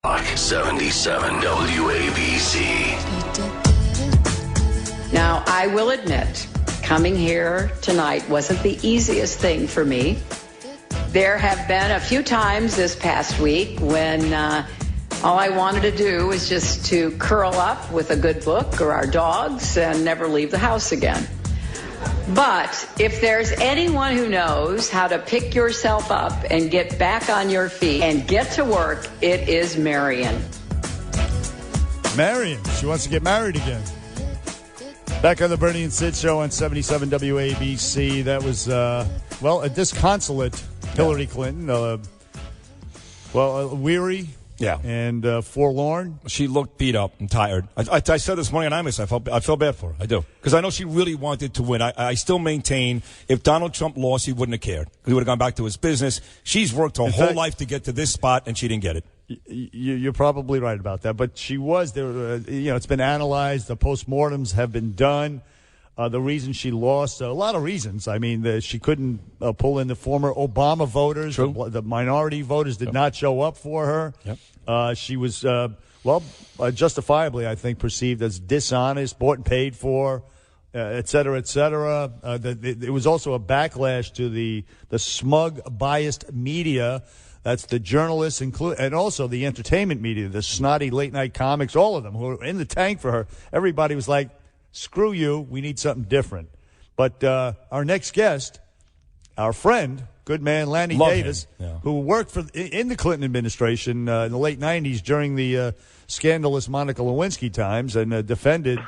77 WABC. Now, I will admit, coming here tonight wasn't the easiest thing for me. There have been a few times this past week when all I wanted to do was just to curl up with a good book or our dogs and never leave the house again. But if there's anyone who knows how to pick yourself up and get back on your feet and get to work, it is Marion. Marion, she wants to get married again. Back on the Bernie and Sid show on 77 WABC. That was, a disconsolate Hillary Clinton. Weary. Yeah. And forlorn. She looked beat up and tired. I said this morning on Imus, I felt bad for her. I do. Because I know she really wanted to win. I still maintain if Donald Trump lost, he wouldn't have cared. He would have gone back to his business. She's worked her whole life to get to this spot, and she didn't get it. You're probably right about that. But she was there. It's been analyzed. The postmortems have been done. The reason she lost, a lot of reasons. I mean, she couldn't pull in the former Obama voters. True. The minority voters did not show up for her. Yep. She was, justifiably, I think, perceived as dishonest, bought and paid for, et cetera, et cetera. It was also a backlash to the smug, biased media. That's the journalists, and also the entertainment media, the snotty late-night comics, all of them who were in the tank for her. Everybody was like, screw you, we need something different. But our next guest, our friend, good man, Lanny Davis, who worked in the Clinton administration in the late 90s during the scandalous Monica Lewinsky times and defended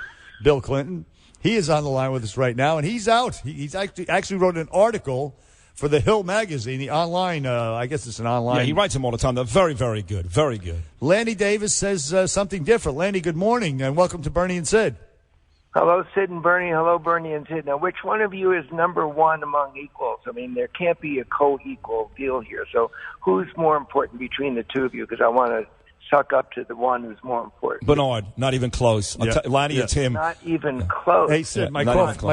Bill Clinton. He is on the line with us right now, and he's out. He's actually wrote an article for the Hill magazine, the online, I guess it's an online. Yeah, he writes them all the time. They're very, very good. Very good. Lanny Davis says something different. Lanny, good morning, and welcome to Bernie and Sid. Hello, Sid and Bernie. Hello, Bernie and Sid. Now, which one of you is number one among equals? I mean, there can't be a co-equal deal here. So who's more important between the two of you? Because I want to suck up to the one who's more important. Bernard, not even close. Lanny, it's him. Not even close. Hey, Sid, my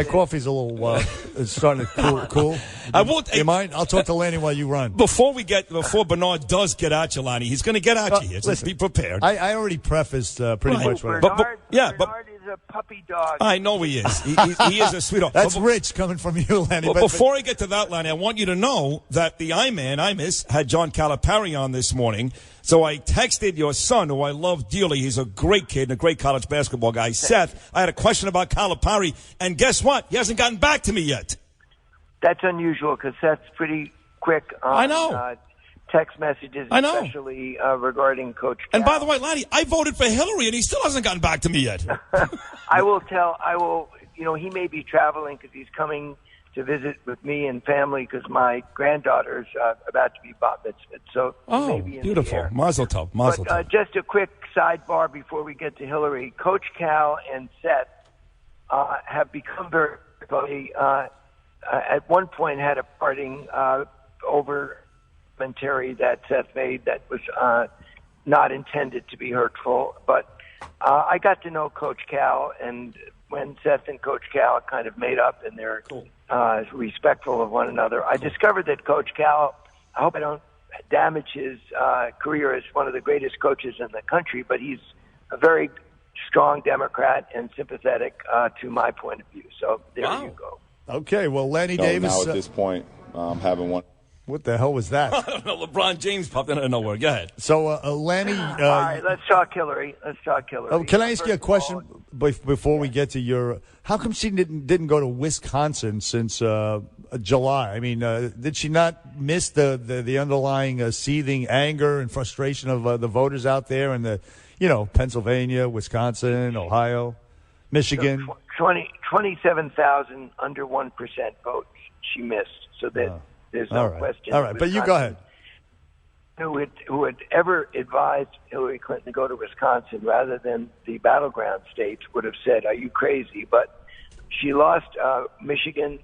coffee's a little it's starting to cool. I won't. You mind? I'll talk to Lanny while you run. Before Bernard does get at you, Lanny, he's going to get at you here. Just be prepared. I already prefaced pretty much what Bernard is a puppy dog. I know he is. He is a sweetheart. That's rich coming from you, Lanny. But before I get to that, Lanny, I want you to know that the Imus had John Calipari on this morning. So I texted your son, who I love dearly. He's a great kid and a great college basketball guy, Seth. I had a question about Calipari, and guess what? He hasn't gotten back to me yet. That's unusual because Seth's pretty quick on text messages, especially regarding Coach Cal. And by the way, Lanny, I voted for Hillary, and he still hasn't gotten back to me yet. He may be traveling because he's coming to visit with me and family because my granddaughter's about to be bat mitzvah. So maybe in beautiful. The air. Mazel tov. Mazel tov. Just a quick sidebar before we get to Hillary. Coach Cal and Seth have become very buddy. At one point had a parting over commentary that Seth made that was not intended to be hurtful. But I got to know Coach Cal, and when Seth and Coach Cal kind of made up and they're respectful of one another, I discovered that Coach Cal, I hope I don't damage his career as one of the greatest coaches in the country, but he's a very strong Democrat and sympathetic to my point of view. So there you go. Okay, well, Lanny Davis. Now at this point, having one. What the hell was that? I don't know. LeBron James popped out of nowhere. Go ahead. So, Lanny. All right, let's talk Hillary. Can I ask you a question before we get to your? How come she didn't go to Wisconsin since July? I mean, did she not miss the underlying seething anger and frustration of the voters out there in Pennsylvania, Wisconsin, Ohio, Michigan? So 27,000 under 1% votes she missed. So that. There's no question. All right, but you go ahead. Who had ever advised Hillary Clinton to go to Wisconsin rather than the battleground states would have said, "Are you crazy?" But she lost Michigan,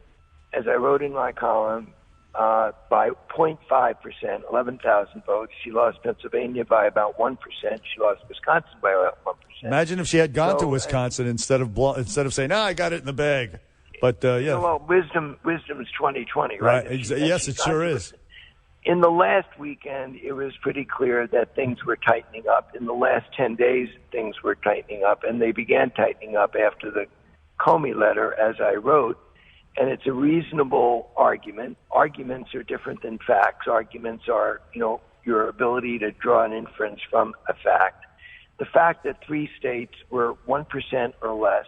as I wrote in my column, by 0.5%, 11,000 votes. She lost Pennsylvania by about 1%. She lost Wisconsin by about 1%. Imagine if she had gone to Wisconsin instead of saying, "No, I got it in the bag." But Well, wisdom's 20/20, right? Yes, it sure is. In the last weekend, it was pretty clear that things were tightening up. In the last 10 days, things were tightening up, and they began tightening up after the Comey letter, as I wrote. And it's a reasonable argument. Arguments are different than facts. Arguments are, your ability to draw an inference from a fact. The fact that 3 states were 1% or less,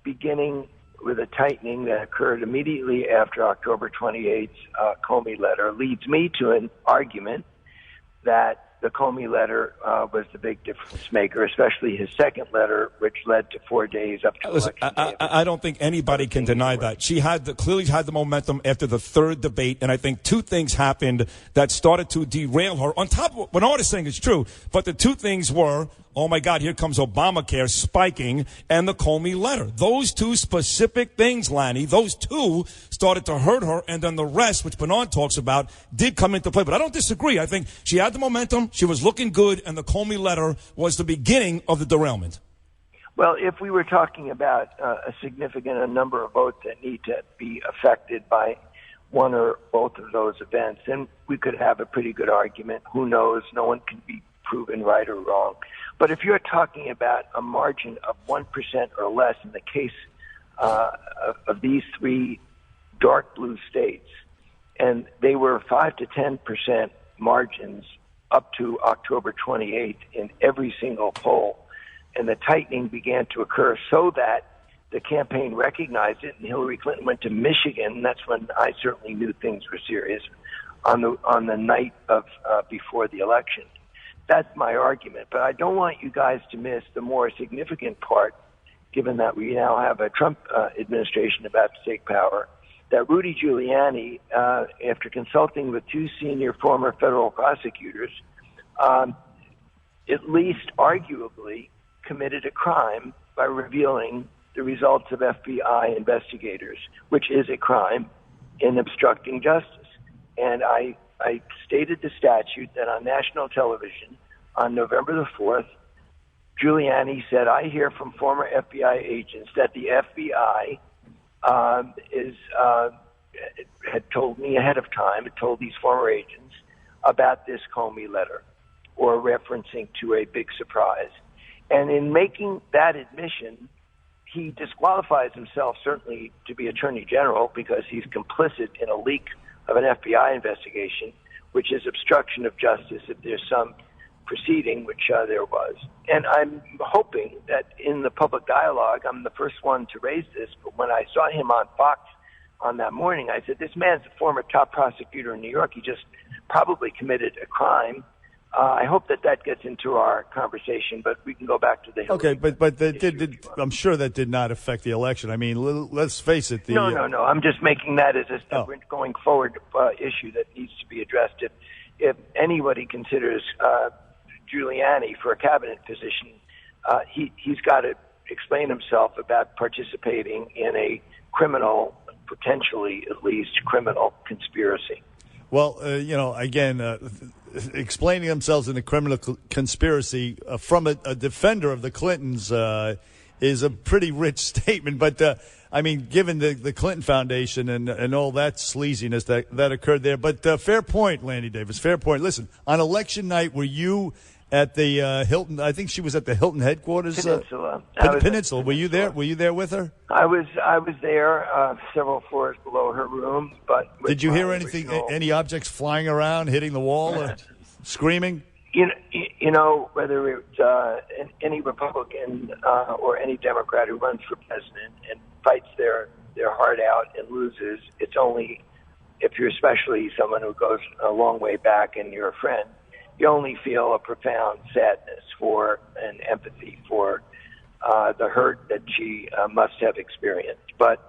beginning with a tightening that occurred immediately after October 28th's Comey letter, leads me to an argument that the Comey letter was the big difference maker, especially his second letter, which led to 4 days up to election day. I don't think anybody can deny that. She clearly had the momentum after the third debate, and I think 2 things happened that started to derail her. On top of what Bernard is saying is true, but the 2 things were, oh my God, here comes Obamacare spiking, and the Comey letter. Those 2 specific things, Lanny, those 2 started to hurt her, and then the rest, which Bernard talks about, did come into play. But I don't disagree. I think she had the momentum, she was looking good, and the Comey letter was the beginning of the derailment. Well, if we were talking about a significant number of votes that need to be affected by one or both of those events, then we could have a pretty good argument. Who knows? No one can be proven right or wrong. But if you're talking about a margin of 1% or less in the case of these 3 dark blue states, and they were 5 to 10% margins up to October 28th in every single poll, and the tightening began to occur so that the campaign recognized it, and Hillary Clinton went to Michigan. That's when I certainly knew things were serious, on the night of before the election. That's my argument. But I don't want you guys to miss the more significant part, given that we now have a Trump administration about to take power, that Rudy Giuliani, after consulting with 2 senior former federal prosecutors, at least arguably committed a crime by revealing the results of FBI investigators, which is a crime in obstructing justice. And I stated the statute that on national television on November the 4th, Giuliani said, I hear from former FBI agents that the FBI had told me ahead of time, had told these former agents about this Comey letter, or referencing to a big surprise. And in making that admission, he disqualifies himself certainly to be Attorney General because he's complicit in a leak of an FBI investigation, which is obstruction of justice if there's some proceeding, which there was. And I'm hoping that in the public dialogue, I'm the first one to raise this, but when I saw him on Fox on that morning, I said, this man's a former top prosecutor in New York. He just probably committed a crime. I hope that gets into our conversation, but we can go back to the Hillary. Okay, but I'm sure that did not affect the election. I mean, let's face it. No. I'm just making that as a going forward issue that needs to be addressed. If anybody considers Giuliani for a cabinet position, he's got to explain himself about participating in a criminal, potentially at least criminal conspiracy. Well, again, explaining themselves in a criminal conspiracy from a defender of the Clintons is a pretty rich statement. But, I mean, given the Clinton Foundation and all that sleaziness that occurred there. But fair point, Lanny Davis, fair point. Listen, on election night, were you at the Hilton? I think she was at the Hilton headquarters. Peninsula. Peninsula. Were you there? Were you there with her? I was there, several floors below her room. But did you hear anything? Any objects flying around, hitting the wall, or screaming? You know, whether it's any Republican or any Democrat who runs for president and fights their heart out and loses, it's only if you're especially someone who goes a long way back and you're a friend. You only feel a profound sadness for and empathy for the hurt that she must have experienced. But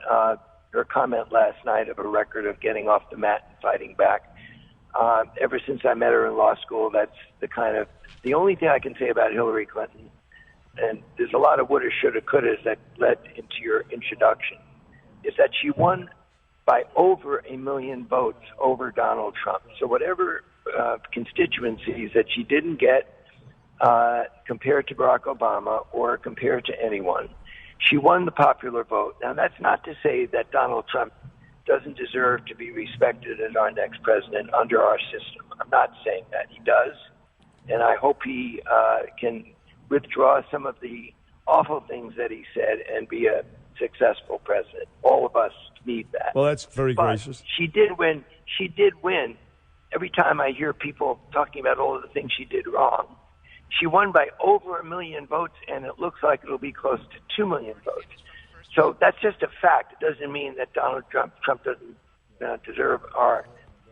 her comment last night of a record of getting off the mat and fighting back, ever since I met her in law school, that's the only thing I can say about Hillary Clinton, and there's a lot of woulda, shoulda, couldas that led into your introduction, is that she won by over 1 million votes over Donald Trump. So whatever constituencies that she didn't get compared to Barack Obama or compared to anyone, she won the popular vote. Now, that's not to say that Donald Trump doesn't deserve to be respected as our next president under our system. I'm not saying that he does, and I hope he can withdraw some of the awful things that he said and be a successful president. All of us need that. Well, that's very but gracious. She did win. She did win. Every time I hear people talking about all of the things she did wrong, she won by over 1 million votes, and it looks like it'll be close to 2 million votes. So that's just a fact. It doesn't mean that Donald Trump doesn't deserve our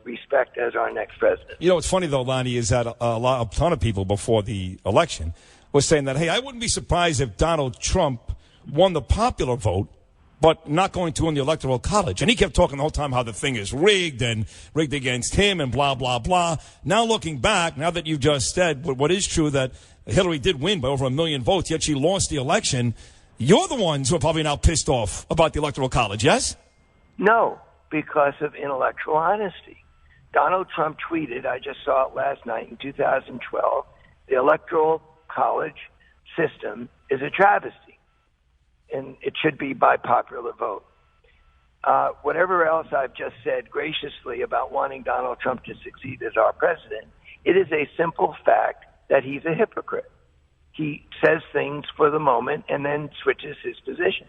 respect as our next president. You know, what's funny, though, Lanny, is that a ton of people before the election was saying that, hey, I wouldn't be surprised if Donald Trump won the popular vote, but not going to win the Electoral College. And he kept talking the whole time how the thing is rigged and rigged against him and blah, blah, blah. Now looking back, now that you've just said what is true, that Hillary did win by over 1 million votes, yet she lost the election, you're the ones who are probably now pissed off about the Electoral College, yes? No, because of intellectual honesty. Donald Trump tweeted, I just saw it last night in 2012, the Electoral College system is a travesty, and it should be by popular vote. Whatever else I've just said graciously about wanting Donald Trump to succeed as our president, it is a simple fact that he's a hypocrite. He says things for the moment and then switches his position.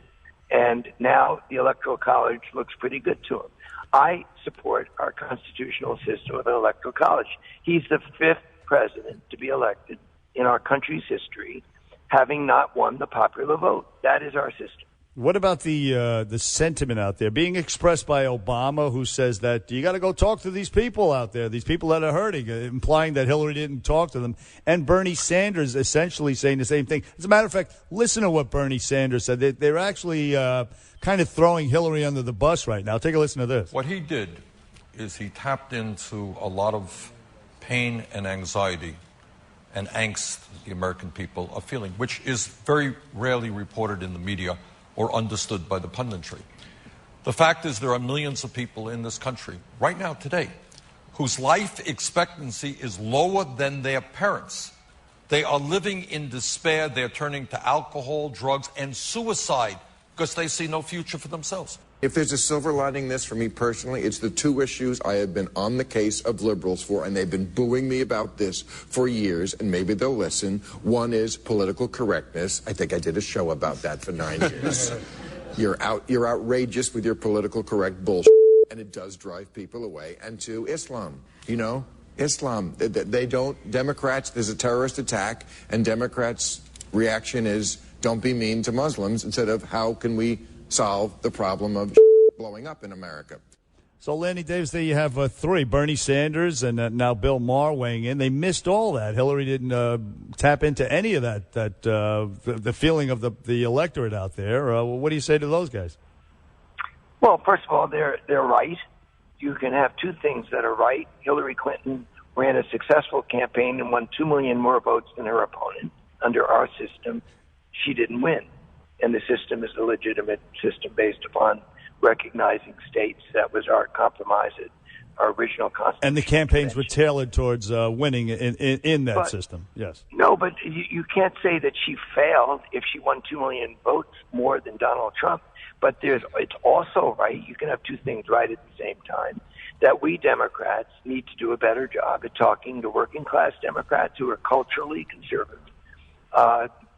And now the Electoral College looks pretty good to him. I support our constitutional system of an Electoral College. He's the 5th president to be elected in our country's history, having not won the popular vote. That is our system. What about the sentiment out there being expressed by Obama, who says that you got to go talk to these people out there, these people that are hurting, implying that Hillary didn't talk to them, and Bernie Sanders essentially saying the same thing. As a matter of fact, listen to what Bernie Sanders said. They're actually kind of throwing Hillary under the bus right now. Take a listen to this. What he did is he tapped into a lot of pain and anxiety and angst the American people are feeling, which is very rarely reported in the media or understood by the punditry. The fact is there are millions of people in this country right now today whose life expectancy is lower than their parents. They are living in despair. They're turning to alcohol, drugs, and suicide because they see no future for themselves. If there's a silver lining this for me personally, it's the two issues I have been on the case of liberals for, and they've been booing me about this for years, and maybe they'll listen. One is political correctness. I think I did a show about that for 9 years. You're outrageous with your political correct bullshit, and it does drive people away. And two, Islam. You know, Islam. They don't, Democrats, there's a terrorist attack, and Democrats' reaction is don't be mean to Muslims instead of how can we solve the problem of blowing up in America. So, Lanny Davis, there you have three. Bernie Sanders and now Bill Maher weighing in. They missed all that. Hillary didn't tap into any of that, the feeling of the electorate out there. What do you say to those guys? Well, first of all, they're right. You can have two things that are right. Hillary Clinton ran a successful campaign and won 2 million more votes than her opponent. Under our system, she didn't win. And the system is a legitimate system based upon recognizing states. That was our compromise at our original Constitution. And the campaigns were tailored towards winning in that system, yes. No, but you can't say that she failed if she won 2 million votes more than Donald Trump. But it's also right, you can have two things right at the same time, that we Democrats need to do a better job at talking to working-class Democrats who are culturally conservative.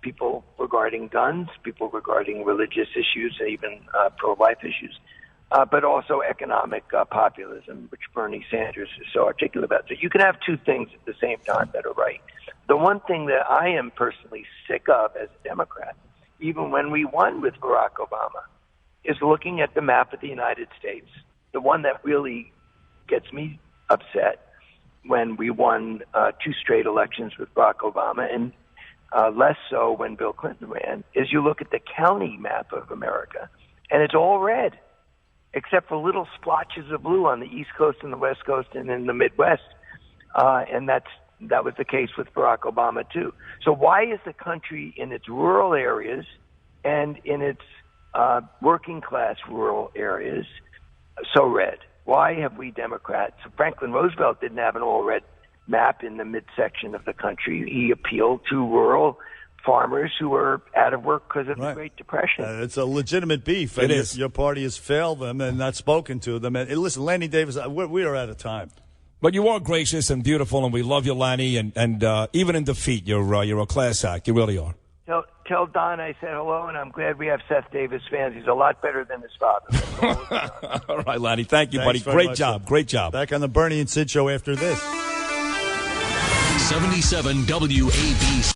People regarding guns, people regarding religious issues, even pro-life issues, but also economic populism, which Bernie Sanders is so articulate about. So you can have two things at the same time that are right. The one thing that I am personally sick of as a Democrat, even when we won with Barack Obama, is looking at the map of the United States. The one that really gets me upset when we won 2 straight elections with Barack Obama, and less so when Bill Clinton ran, is you look at the county map of America, and it's all red, except for little splotches of blue on the East Coast and the West Coast and in the Midwest. And that was the case with Barack Obama, too. So why is the country in its rural areas and in its working-class rural areas so red? Why have we Democrats? Franklin Roosevelt didn't have an all-red map in the midsection of the country. He appealed to rural farmers who are out of work because of the Right. Great Depression. It's a legitimate beef. It and is. Your party has failed them and not spoken to them. And listen, Lanny Davis, we are out of time. But you are gracious and beautiful, and we love you, Lanny. And even in defeat, you're a class act. You really are. Tell Don I said hello, and I'm glad we have Seth Davis fans. He's a lot better than his father. All right, Lanny. Thank you, Thanks buddy. very Great much, job. sir. Great job. Back on the Bernie and Sid show after this. 77 WABC.